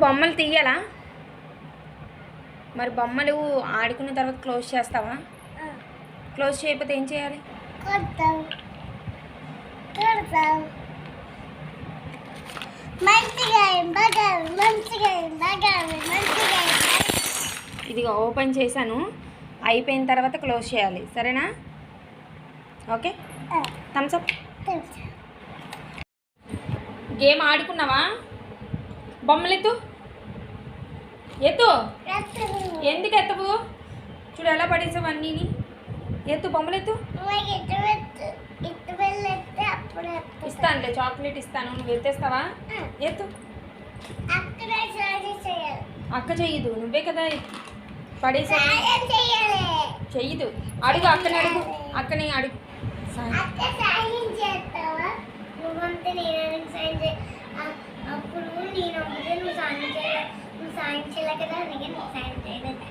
బొమ్మలు తీయాలా? మరి బొమ్మలు ఆడుకున్న తర్వాత క్లోజ్ చేస్తావా? క్లోజ్ చేయకపోతే ఏం చేయాలి? ఇదిగో ఓపెన్ చేశాను, అయిపోయిన తర్వాత క్లోజ్ చేయాలి, సరేనా? Okay, thumbs up. గేమ్ ఆడుకున్నావా? బొమ్మలు ఎత్తు, ఎత్తు. ఎందుకు ఎత్తవు? చూడు ఎలా పడేసావు అన్నీ. ఎత్తు, బొమ్మలు ఎత్తు. ఇస్తానులే, చాక్లెట్ ఇస్తాను, నువ్వు ఎత్తేస్తావా? ఎత్తు. అక్క చెయ్యదు, నువ్వే కదా పడేసా. చెయ్యదు, అడుగు అక్కని, అడుగు అక్కని అడుగు. అప్పుడు నేను నువ్వు సాయం చేయలే కదా, అందుకే నువ్వు సాయం చేయలేదు.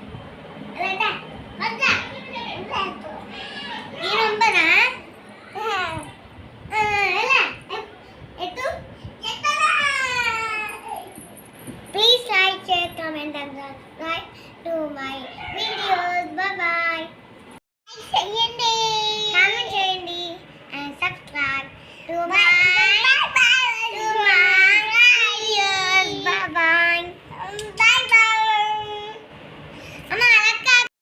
Please like, share, comment and subscribe to my videos. Bye bye. Comment చేయండి and subscribe to my